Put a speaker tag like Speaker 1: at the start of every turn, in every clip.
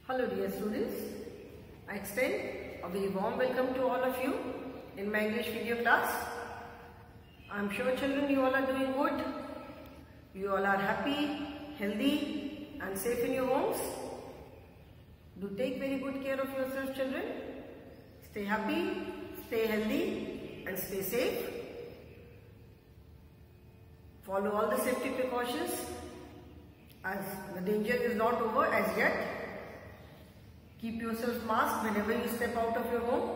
Speaker 1: Hello dear students, I extend a very warm welcome to all of you in my English video class. I am sure children you all are doing good. You all are happy, healthy and safe in your homes. Do take very good care of yourself children. Stay happy, stay healthy and stay safe. Follow all the safety precautions as the danger is not over as yet. Keep yourself masked whenever you step out of your home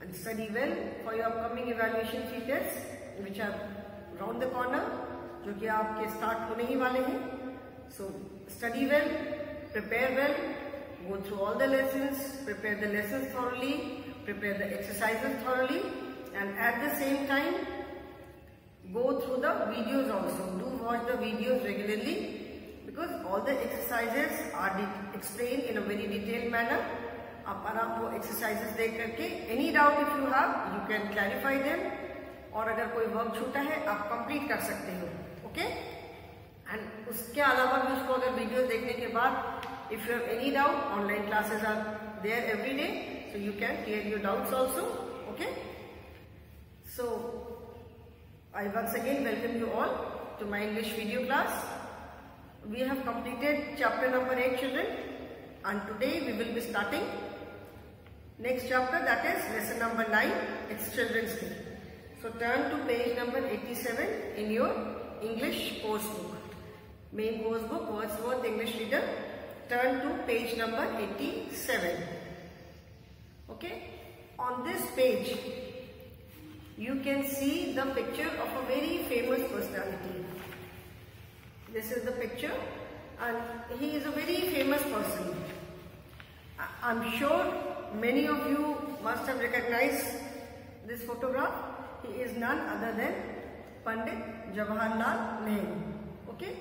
Speaker 1: and study well for your upcoming evaluation 3 tests which are round the corner, जो कि आपके start होने ही वाले हैं. So study well, prepare well, go through all the lessons, prepare the lessons thoroughly, prepare the exercises thoroughly, and at the same time go through the videos also. Do watch the videos regularly because all the exercises are explained in a very detailed manner. आप वो exercises देख करके any doubt if you have you can clarify them, और अगर कोई work छूटा है आप complete कर सकते हो. Okay? And उसके अलावा भी उसको अगर videos देखने के बाद if you have any doubt, online classes are there every day, so you can clear your doubts also. Okay? So I once again welcome you all to my English video class. We have completed chapter number 8 children, and today we will be starting next chapter, that is lesson number 9. It's Children's Day. So turn to page number 87 in your English course book. Main course book, Wordsworth English Reader. Turn to page number 87. Okay. On this page you can see the picture of a very famous personality. This is the picture and he is a very famous person. I'm sure many of you must have recognized this photograph. He is none other than Pandit Jawaharlal Nehru. Okay?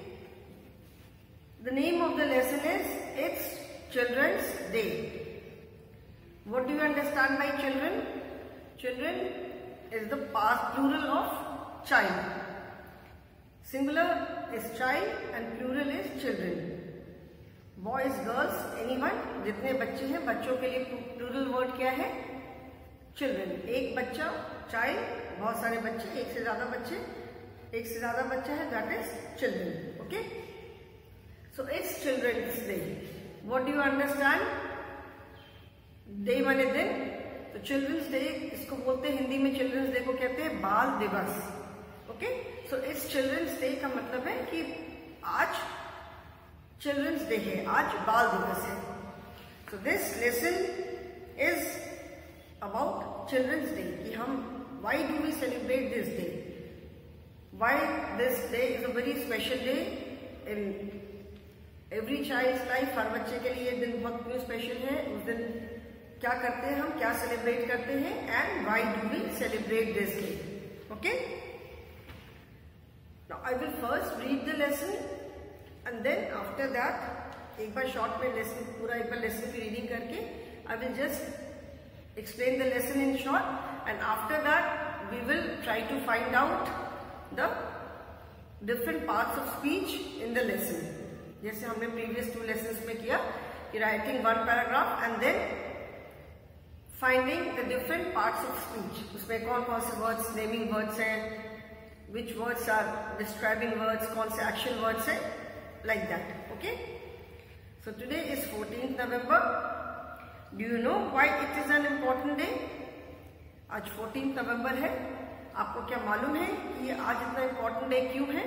Speaker 1: The name of the lesson is It's Children's Day. What do you understand by children? Children is the past plural of child. Singular is child and plural is children. Boys, girls, anyone, जितने बच्चे हैं, बच्चों के लिए plural word क्या है? Children. एक बच्चा, child, बहुत सारे बच्चे, एक से ज़्यादा बच्चा है, that is children. Okay? So it's Children's Day. What do you understand? Day माने दिन. तो Children's Day इसको बोलते हैं हिंदी में Children's Day को कहते हैं बाल दिवस. Okay? So it's Children's Day का मतलब है कि आज Children's Day है, आज बाल दिवस है. So this lesson is about Children's Day कि हम why do we celebrate this day? Why this day is a very special day in every child's life. हर बच्चे के लिए ये दिन बहुत क्यों स्पेशल है, उस दिन क्या करते हैं हम, क्या सेलिब्रेट करते हैं, and why do we celebrate this day? Okay? Now I will first read the lesson and then after that एक बार short में lesson पूरा एक बार lesson की reading करके I will just explain the lesson in short, and after that we will try to find out the different parts of speech in the lesson. जैसे हमने previous 2 lessons में किया कि writing one paragraph and then finding the different parts of speech. उसमें कौन कौन से words, naming words हैं, which words are describing words, कौन से action words है, like that. Okay? So today is 14th November. Do you know why it is an important day? आज 14th November है. आपको क्या मालूम है कि ये आज इतना important day क्यों है?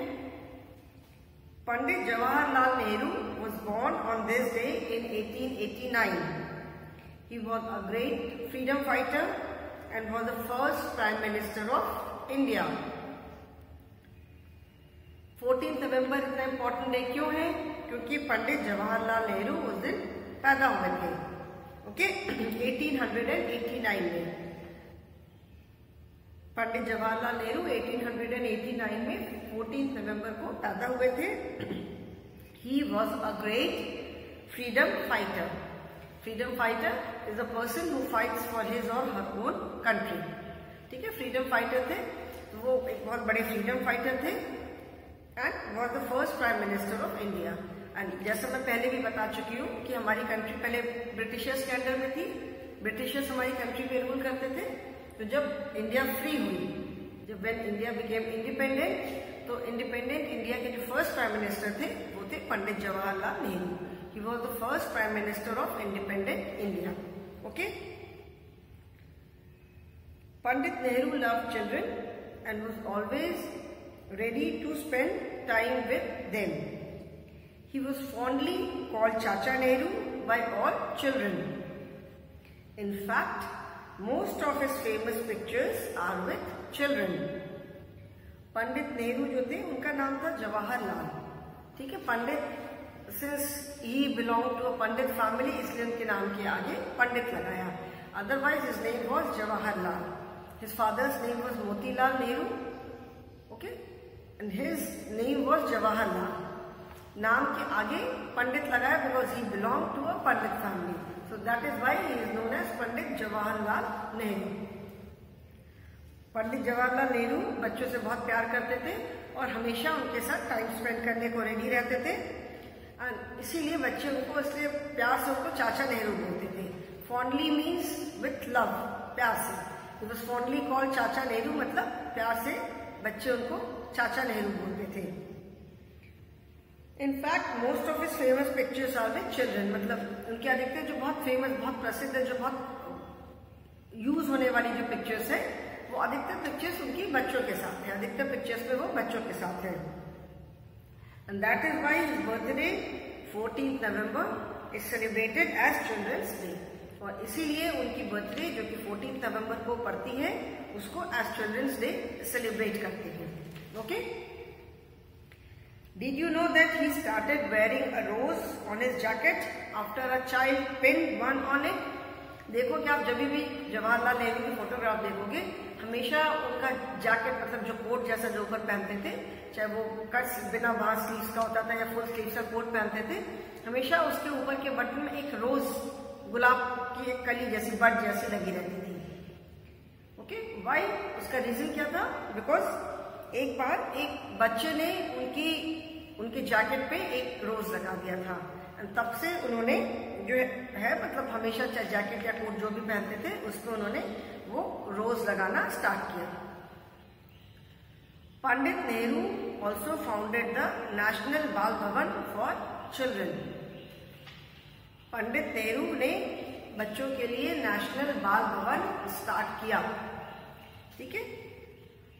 Speaker 1: Pandit Jawaharlal Nehru was born on this day in 1889. He was a great freedom fighter and was the first Prime Minister of India. 14 नवंबर इतना इम्पोर्टेंट डे क्यों है? क्योंकि पंडित जवाहरलाल नेहरू उस दिन पैदा हुए थे. ओके? 1889 में पंडित जवाहरलाल नेहरू 1889 में 14 नवंबर को पैदा हुए थे. He was a great freedom fighter. Freedom fighter is a person who fights for his or her own country. ठीक है? फ्रीडम फाइटर थे, तो वो एक बहुत बड़े फ्रीडम फाइटर थे and was the first Prime Minister of India. And जैसा मैं पहले भी बता चुकी हूँ कि हमारी कंट्री पहले ब्रिटिशर्स के अंडर में थी, ब्रिटिशर्स हमारी कंट्री पे रूल करते थे। तो जब इंडिया फ्री हुई, जब व्हेन इंडिया बिकेम इंडिपेंडेंट, तो इंडिपेंडेंट इंडिया के जो फर्स्ट प्राइम मिनिस्टर थे वो थे Pandit Jawaharlal Nehru. He was the first prime minister of independent India. Okay, Pandit Nehru loved children and was always ready to spend time with them. He was fondly called Chacha Nehru by all children. In fact, most of his famous pictures are with children. Pandit Nehru जो थे उनका नाम था जवाहरलाल। ठीक है, Pandit since he belong to a Pandit family, इसलिए उनके नाम के आगे पंडित लगाया। Otherwise his name was Jawaharlal. His father's name was Motilal Nehru, okay, and his name was Jawaharlal. नाम के आगे पंडित लगाया because he belonged to a Pandit family. So that is why he is known as पंडित जवाहरलाल नेहरू। पंडित जवाहरलाल नेहरू बच्चों से बहुत प्यार करते थे और हमेशा उनके साथ टाइम स्पेंड करने को रेडी रहते थे। इसीलिए बच्चे उनको इसलिए प्यार से उनको चाचा नेहरू बोलते थे। फॉन्डली मीन्स विथ लव, प्यार से। He was fondly called चाचा नेहरू, मतलब प्यार से बच्चे उनको चाचा नेहरू बोलते थे। In fact, most of his famous pictures are with children, मतलब उनके अधिकतर जो बहुत फेमस, बहुत प्रसिद्ध है, जो बहुत यूज होने वाली जो पिक्चर्स है, वो अधिकतर पिक्चर्स उनकी बच्चों के साथ है। अधिकतर पिक्चर्स में वो बच्चों के साथ है। And that is why his birthday 14th November is celebrated as Children's Day। और इसीलिए उनकी बर्थडे जो कि 14 नवंबर को पड़ती है उसको एज चिल्ड्रंस डे सेलिब्रेट करते हैं। Okay, did you know that he started wearing a rose on his jacket after a child pin one on it. देखो कि आप जब भी जवाहरलाल नेहरू की फोटोग्राफ देखोगे, हमेशा उनका जैकेट मतलब जो कोट जैसा जो ऊपर पहनते थे, चाहे वो कट्स बिना बाहर स्लीव्स का होता था या फुल स्लीव्स का कोट पहनते थे, हमेशा उसके ऊपर के बटन में एक रोज, गुलाब की एक कली जैसी, बड जैसी लगी रहती थी। Okay, Y? उसका रीजन क्या था? बिकॉज एक बार एक बच्चे ने उनके जैकेट पे एक रोज लगा दिया था। तब से उन्होंने जो है मतलब हमेशा चाहे जैकेट या कोट जो भी पहनते थे उस पर उन्होंने वो रोज लगाना स्टार्ट किया। Pandit Nehru also founded the national Bal Bhavan for children. Pandit Nehru ने बच्चों के लिए नेशनल बाल भवन स्टार्ट किया। ठीक है,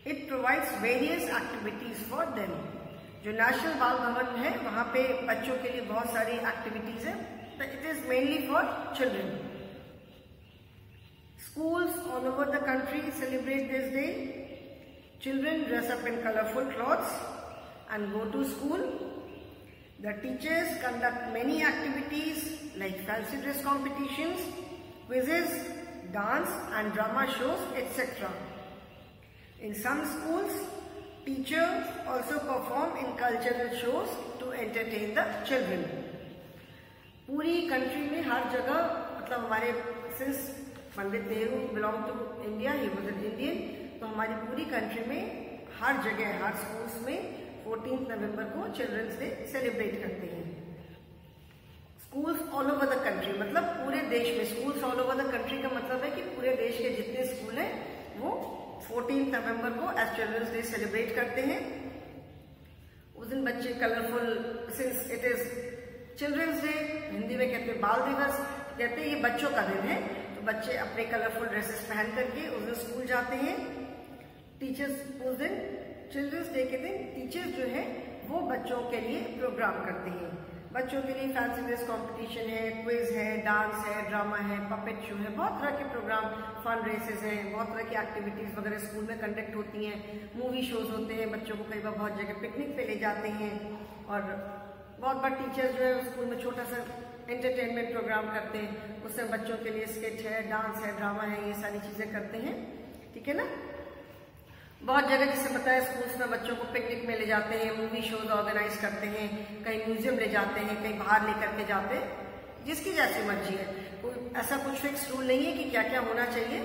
Speaker 1: it provides various activities for them. जो नेशनल बाल भवन है वहां पे बच्चों के लिए बहुत सारी एक्टिविटीज है। It is mainly for children. Schools all over the country celebrate this day. Children dress up in colourful clothes and go to school. The teachers conduct many activities like fancy dress competitions, quizzes, dance and drama shows, etc. In some schools, teachers also perform in cultural shows to entertain the children. पूरी country में हर जगह मतलब हमारे since Pandit Nehru belong to India, he was an Indian, तो हमारी पूरी country में हर जगह हर स्कूल्स में 14 नवंबर को चिल्ड्रंस डे सेलिब्रेट करते हैं। Schools all over the country मतलब पूरे देश में, schools all over the country का मतलब है कि पूरे देश के जितने स्कूल हैं वो 14 नवंबर को एज चिल्ड्रंस डे सेलिब्रेट करते हैं। उस दिन बच्चे colourful, since it is children's day, Hindi में कहते हैं बाल दिवस, कहते हैं ये बच्चों का दिन है, तो बच्चे अपने कलरफुल ड्रेसेस पहन करके उस दिन स्कूल जाते हैं। टीचर्स उस दिन चिल्ड्रंस डे के दिन टीचर्स जो है वो बच्चों के लिए प्रोग्राम करते हैं। बच्चों के लिए फैंसी ड्रेस कंपटीशन है, क्विज है, डांस है, ड्रामा है, पपेट शो है, बहुत तरह के प्रोग्राम, फन रेसेस हैं, बहुत तरह की एक्टिविटीज वगैरह स्कूल में कंडक्ट होती हैं। मूवी शोज होते हैं, बच्चों को कई बार बहुत जगह पिकनिक पे ले जाते हैं और बहुत बार टीचर्स जो है स्कूल में छोटा सा एंटरटेनमेंट प्रोग्राम करते हैं, उससे बच्चों के लिए स्केच है, डांस है, ड्रामा है, ये सारी चीजें करते हैं। ठीक है ना, बहुत जगह जिससे पता है स्कूल्स में बच्चों को पिकनिक में ले जाते हैं, मूवी शोज ऑर्गेनाइज करते हैं, कहीं म्यूजियम ले जाते हैं, कहीं बाहर लेकर के जाते हैं, जिसकी जैसी मर्जी है। कोई ऐसा कुछ फिक्स रूल नहीं है कि क्या क्या होना चाहिए,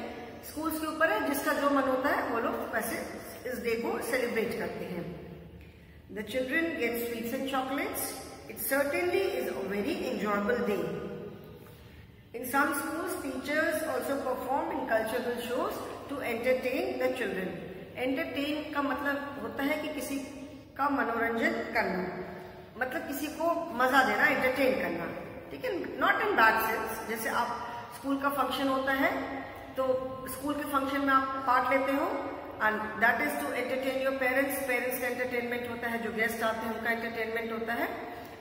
Speaker 1: स्कूल्स के ऊपर है, जिसका जो मन होता है वो लोग वैसे इस डे को सेलिब्रेट करते हैं। The children gate sweets and chocolates it certainly is a very enjoyable day. In some schools, teachers also perform in cultural shows to entertain the children. Entertain का मतलब होता है कि किसी का मनोरंजन करना, मतलब किसी को मजा देना, entertain करना, ठीक है? Not in bad sense. जैसे आप स्कूल का फंक्शन होता है तो स्कूल के फंक्शन में आप पार्ट लेते हो and that is to entertain your parents. Parents का एंटरटेनमेंट होता है, जो गेस्ट आते हैं उनका एंटरटेनमेंट होता है.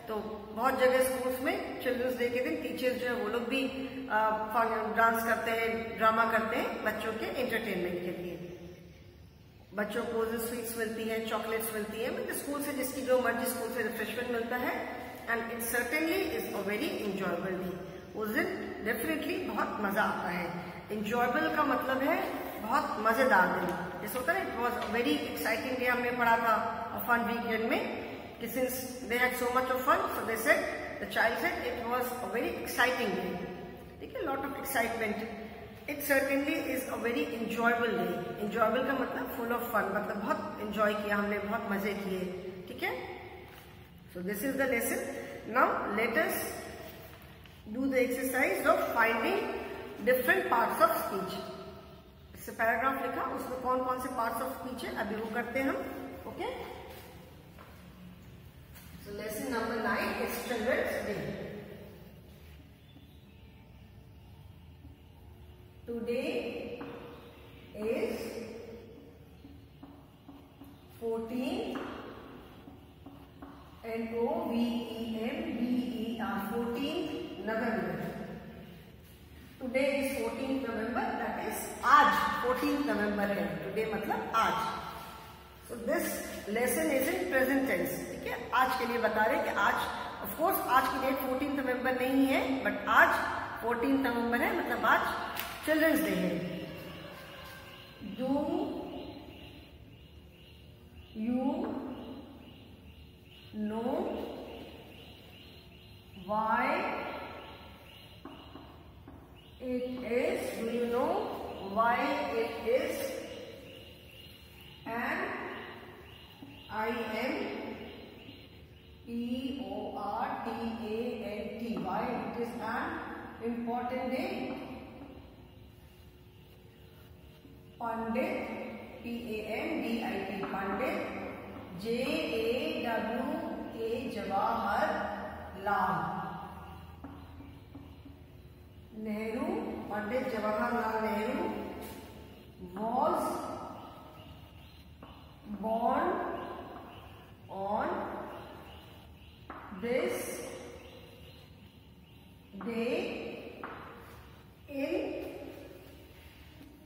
Speaker 1: तो बहुत जगह स्कूल्स में चिल्ड्रंस डे के दिन टीचर्स जो है वो लोग भी डांस करते हैं, ड्रामा करते हैं बच्चों के एंटरटेनमेंट के लिए. बच्चों को स्वीट्स मिलती हैं, चॉकलेट्स मिलती हैं, मतलब स्कूल से जिसकी जो मर्जी स्कूल से रिफ्रेशमेंट मिलता है. And it certainly is a very enjoyable day. उस दिन डेफिनेटली बहुत मजा आता है. इंजॉयबल का मतलब है बहुत मजेदार दिन. जैसे होता है it was a very exciting day, हमने पढ़ा था फन वीकेंड में कि since they had so much of fun, so they said, the child said it was a very exciting day. ठीक है, lot of excitement. It certainly is a very enjoyable day. Enjoyable का मतलब full of fun, मतलब बहुत enjoy किया हमने, बहुत मजे किए. ठीक है, so this is the lesson. Now let us do the exercise of finding different parts of speech. इससे पैराग्राफ लिखा, उसमें कौन कौन से पार्ट्स ऑफ स्पीच है अभी वो करते हैं हम. Okay, so lesson number 9 is children's day. Today is 14th November. 14th November. Today is 14th November. That is आज 14th November है. Today मतलब आज. So this lesson is in present tense. ठीक है, आज के लिए बता रहे कि आज, of course आज की डेट 14th November नहीं है, but आज 14th November है, मतलब आज चिल्ड्रंस डे है. Do you know why it is? Do you know why it is an important? Why it is an important day? Pandit, P-A-N-D-I-T, Pandit J-A-W-A Jawaharlal Nehru, Pandit Jawaharlal Nehru was born on this day in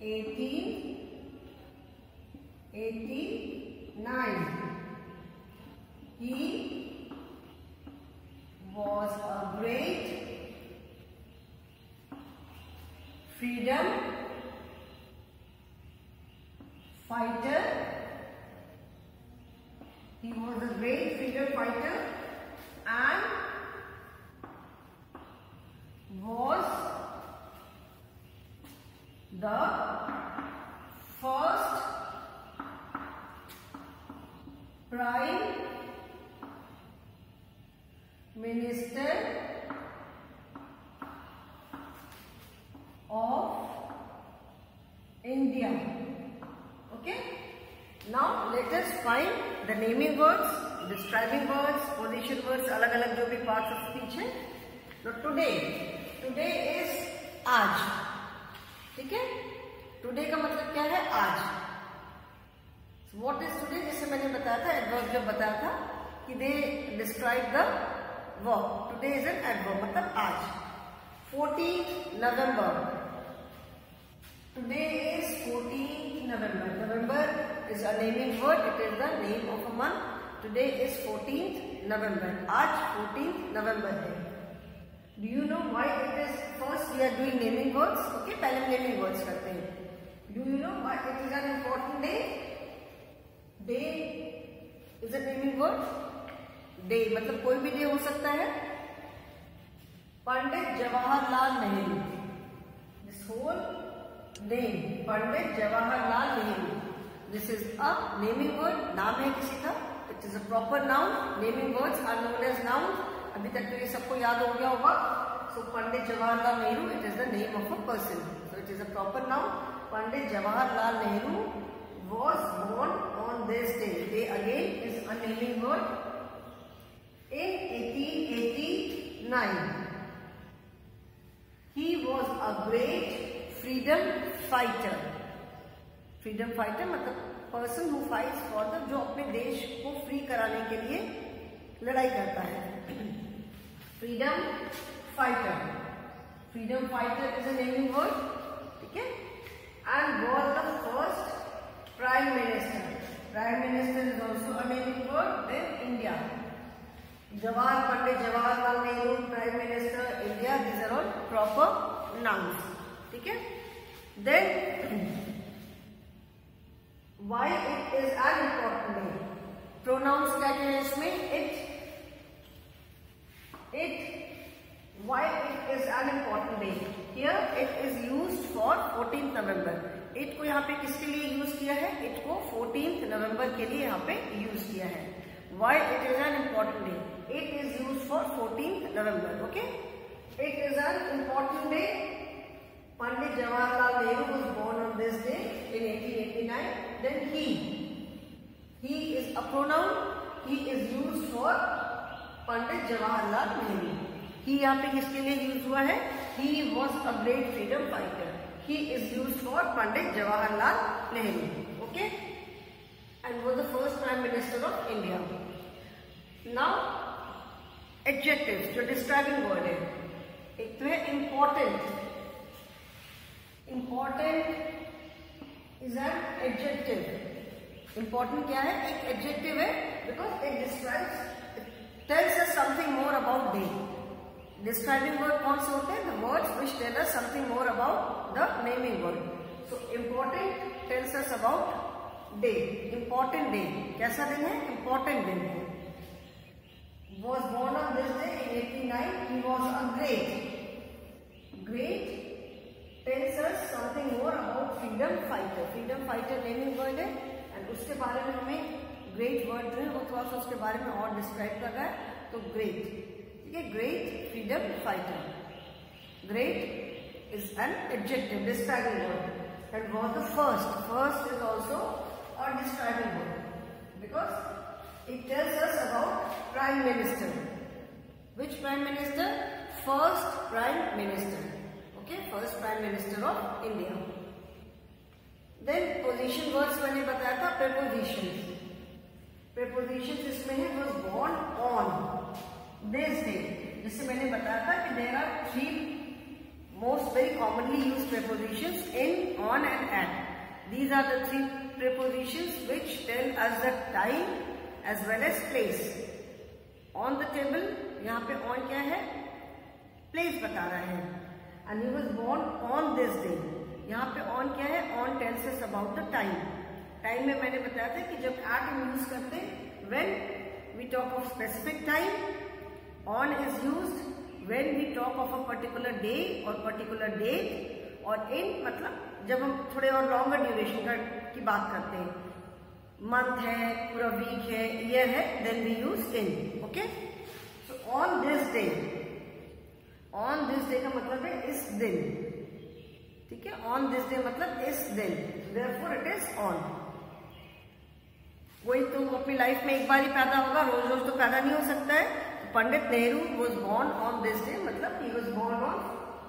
Speaker 1: 1889. He was a great freedom fighter. He was a great freedom fighter and was the first Prime Minister of India. Okay? Now let us find the naming words, describing words, position words, अलग-अलग जो भी parts of speech है. So today is आज. ठीक है, today का मतलब क्या है? आज. What is today? जैसे मैंने बताया था, एडवर्ब जब बताया था कि they describe the verb. Today is an adverb, मतलब आज. 14th November. Today is 14th November. November is a naming word. It is the name of a month. Today is 14th November. आज 14th November है. Do you know why it is? First we are doing naming words. Okay, पहले naming words करते हैं. Do you know why it is an important day? Day is a naming word. Day मतलब कोई भी day हो सकता है. पंडित Jawaharlal Nehru. This whole name, Pandit Jawaharlal Nehru. This is a naming word. नाम है किसी का. It is a proper noun. Naming words are known as nouns. अभी तक तो ये सबको याद हो गया होगा. So Pandit Jawaharlal Nehru, it is the name of a person. So it is a proper noun. Pandit Jawaharlal Nehru was born on this day. Day again is a naming word. In 1889, he was a great freedom fighter. Freedom fighter मतलब person who fights for the, जो अपने देश को free कराने के लिए लड़ाई करता है. Freedom fighter. Freedom fighter is a naming word. ठीक है? And was the first prime minister. Prime minister is also a naming word. Then India. Pandit Jawaharlal Nehru, Prime Minister, India. These are all proper nouns. ठीक है? Then why it is an important day. Pronouns क्या क्या है इसमें? Why it is an important day. Here it is used for 14th November. It को यहाँ पे किसके लिए यूज किया है? It को 14th November के लिए यहाँ पे यूज किया है. Why it is an important day? It is used for 14th November. Okay? It is an important day. Pandit Jawaharlal Nehru was born on this day in 1889. Then he is a pronoun. He is used for Pandit Jawaharlal Nehru. He यहाँ पे किसके लिए use हुआ है? He was a great freedom fighter. He is used for Pandit Jawaharlal Nehru. Okay? And was the first Prime Minister of India. Now adjectives जो describing word है. एक तो है important. Important is an adjective. Important क्या है? एक adjective है because it describes, it tells us something more about day. Describing word कौन से होते हैं? The words which tell us something more about the naming word. So important tells us about day. Important day. कैसा दिन है? Important दिन है. Was born on this day in 1889. He was a great tells us something more about freedom fighter. Freedom fighter naming word है and उसके बारे में हमें great word जो है वो थोड़ा सा उसके बारे में और describe कर रहा है. तो great, ठीक है? Great freedom fighter. Great is an adjective describing word. And was the first. First is also a describing word because it tells us about Prime Minister. Which Prime Minister? First Prime Minister. Okay, first Prime Minister of India. Then position words मैंने बताया था prepositions. Prepositions इसमें है was born on this day. जिससे मैंने बताया था कि there are three most very commonly used prepositions in, on and at. These are the three prepositions which tell us the time as well as place. On the table, यहाँ पे on क्या है? Place बता रहा है. And he was born on this day. यहाँ पे on क्या है? On tells us about the time. Time में मैंने बताया था कि जब at हम use करते हैं, when we talk of specific time, on is used when we talk of a particular day or particular date, और in मतलब जब हम थोड़े और longer duration की बात करते हैं, month है, पूरा week है, year है, then we use in. Okay? So on this day. On this day का मतलब है इस दिन. ठीक है? On this day मतलब इस दिन. Therefore it is on. कोई तो अपनी लाइफ में एक बार ही पैदा होगा, रोज रोज तो पैदा नहीं हो सकता है. Pandit Nehru was born on this day मतलब he was born on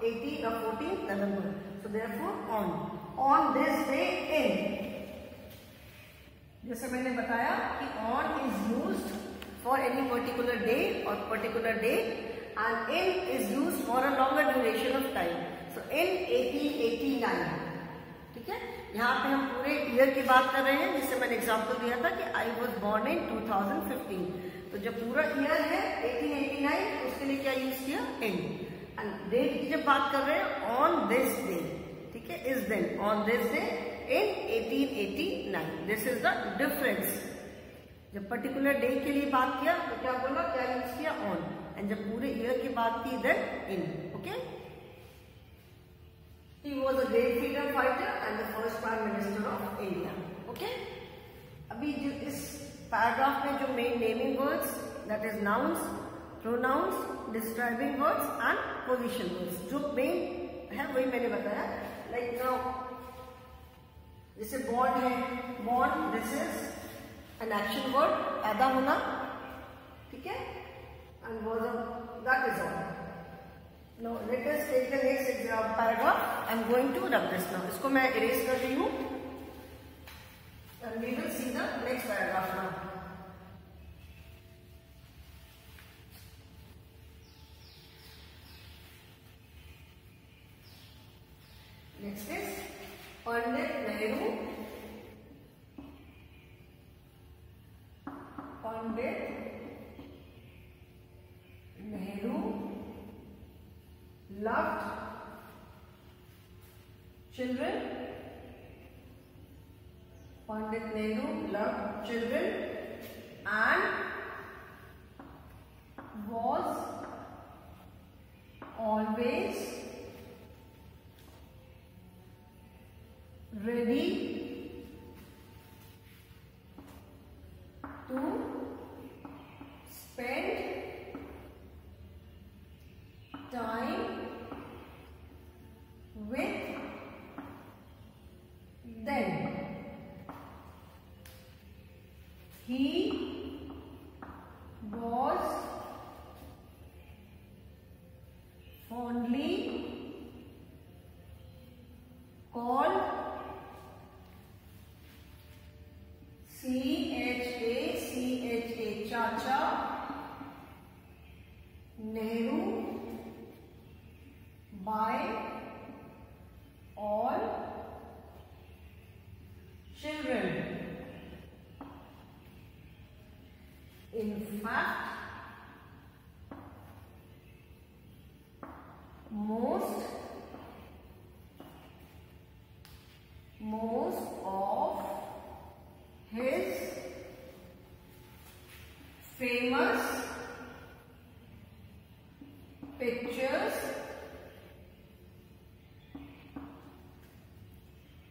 Speaker 1: 18 or 14th November. So therefore on this day in. जैसे मैंने बताया कि on is used for any particular day or particular date and in is used for a longer duration of time. So in 1889, ठीक है? यहाँ पे हम पूरे ईयर की बात कर रहे हैं, जिससे मैंने एग्जांपल दिया था कि I was born in 2015. तो जब पूरा ईयर है 1889, उसके लिए क्या यूज किया? in. and डेट की जब बात कर रहे हैं on this day, ठीक है? इस दिन on this day in 1889. This is the difference. जब पर्टिकुलर डे के लिए बात किया तो क्या बोला? क्या यूज किया? on. एंड जब पूरे ईयर की बात की then in. Okay? He was a great freedom fighter and the first Prime Minister of India. Okay? अभी जो इस पैराग्राफ में जो main naming words, that is nouns, pronouns, describing words and position words. जो main है वही मैंने बताया. Like now, जैसे born है, born, this is an action word, पैदा होना, ठीक है? And was a, that is all. Now let us take the next paragraph. I am going to rub this now. इसको मैं erase कर रही हूँ. And we will see the next paragraph now. Next is Pandit Nehru. Pandit Nehru loved children. Pandit Nehru loved children and was always ready to spend time with them. He was fondly called C-H-A, Chacha Nehru by all children. In fact, most of his famous pictures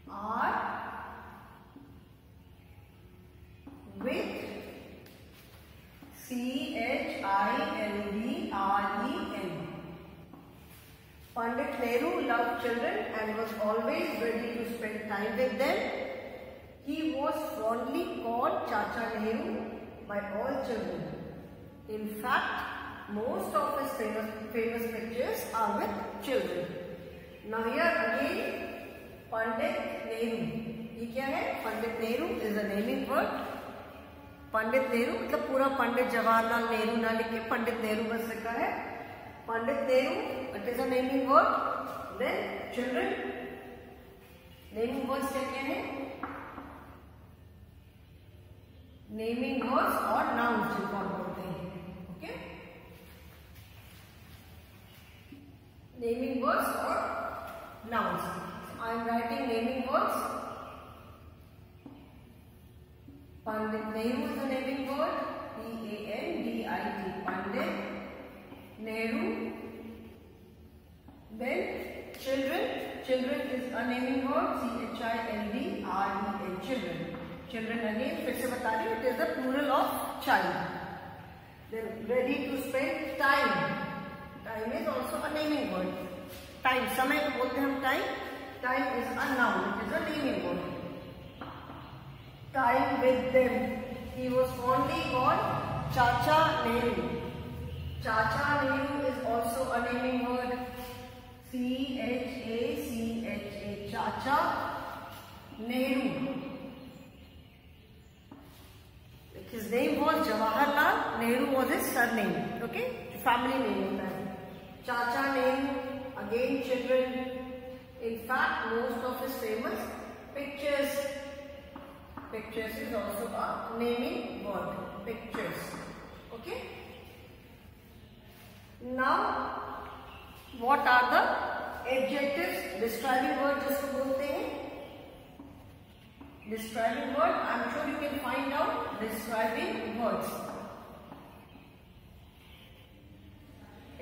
Speaker 1: are with C-H-I-L-D-R-E-N. Pandit Nehru loved children and was always ready to spend time with them. He was fondly called Chacha Nehru by all children. In fact, most of his famous pictures are with children. Now here again, Pandit Nehru. ये क्या है? Pandit Nehru is a naming word. Pandit Nehru मतलब पूरा पंडित जवाहरलाल नेहरू ना लिख के पंडित नेहरू बस लिखा है. Pandit Nehru, it is a naming word. Then children, naming words क्या क्या है? नेमिंग वर्ड्स और नाउन्स जिनको हम बोलते हैं. ओके, नेमिंग वर्ड्स और nouns. I am writing naming words. Pandit Nehru is a naming word. P-A-N-D-I-T. Pandit Nehru. Then children. Children is a naming word. C-H-I-L-D-R-E-N. Children. Children again. फिर से बता रही हूँ. It is the plural of child. Then ready to spend time. Time is also a naming word. Time. समय को बोलते हैं हम time. Time is a noun. It is a naming word. Time with them. He was fondly called Chacha Nehru. Chacha Nehru is also a naming word. C-H-A-C-H-A. Chacha Nehru. His name was Jawaharlal. Nehru was his surname. Okay, family name होता है. Chacha Nehru. Again, children. In fact, most of his famous pictures. Pictures is also a naming word. Pictures. Okay. Now, what are the adjectives? Describing word जिसको बोलते हैं. Describing word. I am sure you can find out describing words.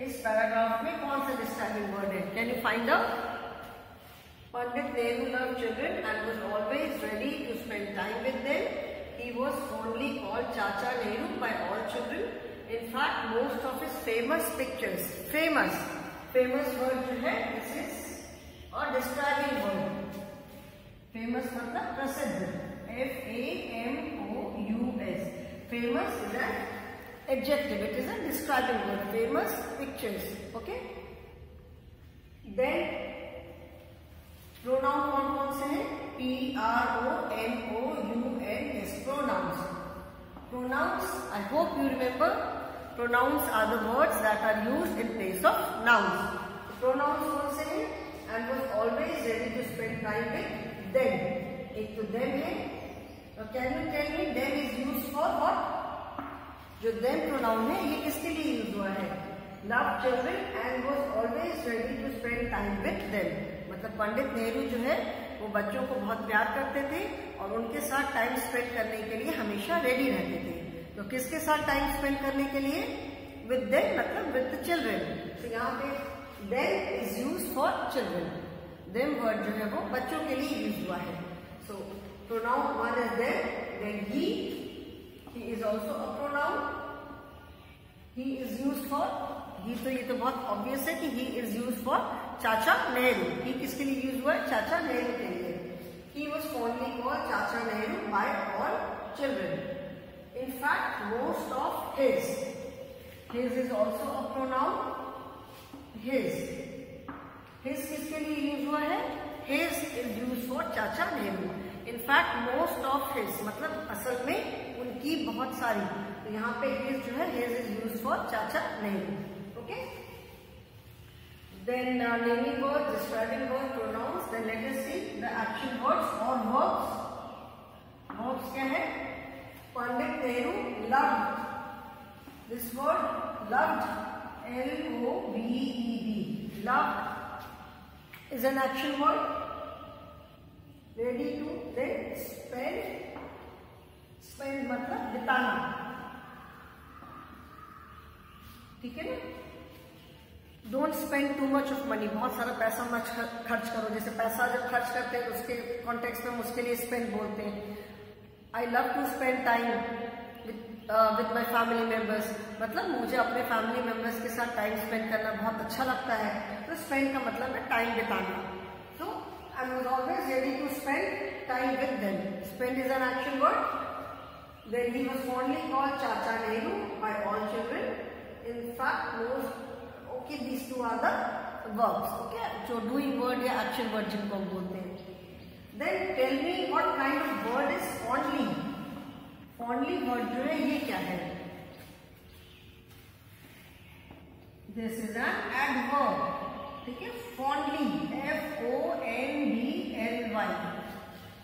Speaker 1: इस paragraph में कौन सा describing word है? Can you find out? Pandit Nehru loved children and was always ready to spend time with them. He was fondly called Chacha Nehru by all children. In fact, most of his famous pictures, famous word जो है, this is और describing word. Famous मतलब प्रसिद्ध, FAMOUS. Famous is an adjective. It is a describing word. Famous pictures. Okay. Then pronoun कौन से हैं? PRONOUNS. Pronouns. Pronouns, I hope you remember, pronouns are the words that are used in place of nouns. Pronouns कौन से हैं? And was always ready to spend time with them. एक तो them है. Can you tell me them is used for what? जो them pronoun है ये किसके लिए यूज हुआ है? Love children and was always ready to spend time with them. मतलब पंडित नेहरू जो है वो बच्चों को बहुत प्यार करते थे और उनके साथ टाइम स्पेंड करने के लिए हमेशा रेडी रहते थे. तो किसके साथ टाइम स्पेंड करने के लिए? विद देम मतलब विद द चिल्ड्रन. तो यहाँ पे them is use for children. Them word जो है वो बच्चों के लिए यूज हुआ है. So pronoun one is them. Then he is also a pronoun. He is use for, he तो ये तो बहुत ऑब्वियस है कि ही इज यूज फॉर चाचा नेहरू. ही किसके लिए यूज हुआ है? चाचा नेहरू के लिए. He was fondly called Chacha Nehru by all children. In fact most of his is also a pronoun. His किसके लिए यूज हुआ है? हिज इज यूज फॉर चाचा नेहरू. इन फैक्ट मोस्ट ऑफ हिज मतलब असल में उनकी बहुत सारी. तो यहाँ पे हिज जो है हिज इज यूज फॉर चाचा Nehru. Okay. Then naming words, describing words, pronouns. Then let us see the action words or verbs. Verbs क्या है? Pandit Nehru loved. This word loved, LOVED. Loved is an action word. Ready to then spend. Spend मतलब बिताना. ठीक है ना? Don't spend too much of money. बहुत सारा पैसा मत खर्च करो. जैसे पैसा जब खर्च करते हैं तो उसके कॉन्टेक्स्ट में हम उसके लिए स्पेंड बोलते हैं. I love to spend time with my family members. मतलब मुझे अपने फैमिली मेंबर्स के साथ टाइम स्पेंड करना बहुत अच्छा लगता है. तो स्पेंड का मतलब है टाइम बिताना. तो I was always ready to spend time with them. Spend is an action word. Then he was fondly called Chacha Nehru by all children. In fact most. Okay, these two are the verbs. Okay, जो doing word या action word जिनको हम बोलते हैं. Then tell me what kind of word is fondly. Fondly word जो है ये क्या है? This is an adverb. ठीक है. Fondly, FONDLY.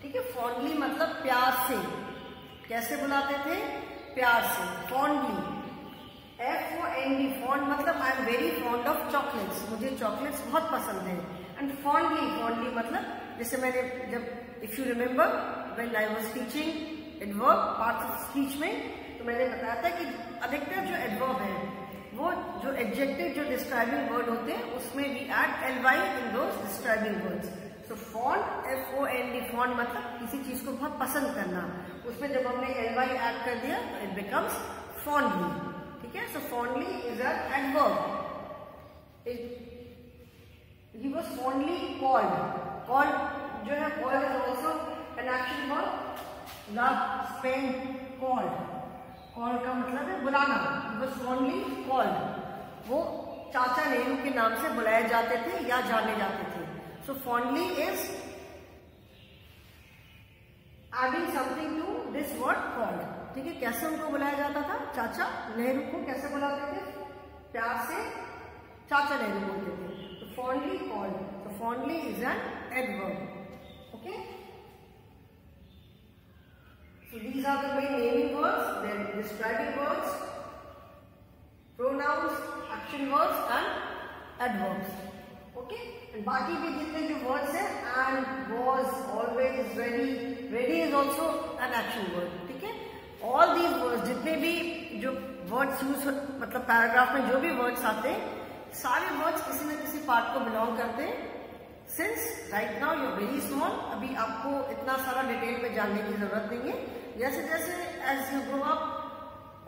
Speaker 1: ठीक है. Fondly मतलब प्यार से. कैसे बुलाते थे? प्यार से. Fondly. FOND. फॉन्ड मतलब I am very fond of chocolates. मुझे चॉकलेट्स बहुत पसंद है. एंड फॉन्डली मतलब जैसे मैंने जब if you remember when I was teaching adverb parts of speech में तो मैंने बताया था कि अधिकतर जो एडवर्ब है वो जो एडजेक्टिव जो डिस्क्राइबिंग वर्ड होते हैं उसमें we add ly in those describing words. So fond FOND. Fond मतलब किसी चीज को बहुत पसंद करना. उसमें जब हमने ly ऐड कर दिया तो इट बिकम्स फॉन्डली. ठीक है. So fondly is an adverb. He was fondly called. Called जो है called is also an action verb. Love spend called. Called का मतलब है बुलाना. He was fondly called. वो चाचा नेहरू के नाम से बुलाए जाते थे या जाने जाते थे. So fondly is adding something to this word called. ठीक है. कैसे उनको बुलाया जाता था? चाचा नेहरू को कैसे बुलाते थे? प्यार से चाचा नेहरू बोलते थे. तो फॉन्डली कॉल्ड. तो fondly is an adverb. Okay. So these are the main naming words, then describing words, pronouns, action words and adverbs. Okay. And बाकी भी जितने जो वर्ड्स हैं, and, was, always, ready. Ready is also an action word. ठीक है. All these words जितने भी जो वर्ड्स यूज मतलब पैराग्राफ में जो भी वर्ड्स आते हैं सारे वर्ड्स किसी न किसी पार्ट को बिलोंग करते हैं. Since right now you are very small, अभी आपको इतना सारा डिटेल में जानने की जरूरत नहीं है. जैसे जैसे एज यू ग्रो अप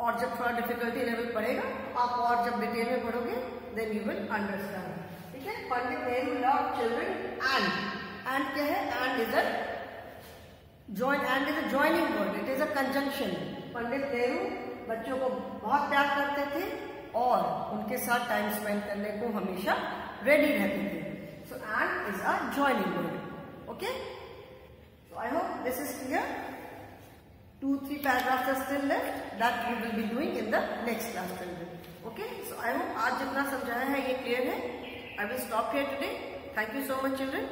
Speaker 1: और जब थोड़ा डिफिकल्टी लेवल पड़ेगा आप और जब डिटेल में पढ़ोगे देन यू विल अंडरस्टैंड. ठीक है. Pandit Nehru love children and क्या है? And is a joining word. It is a conjunction. Pandit Nehru बच्चों को बहुत प्यार करते थे और उनके साथ टाइम स्पेंड करने को हमेशा रेडी रहते थे. So and is a joining word. Okay. So I hope this is clear. 2-3 paragraphs are still left that we will be doing in the next class children. Okay. So I hope आज जितना समझाया है ये clear है. I will stop here today. Thank you so much children.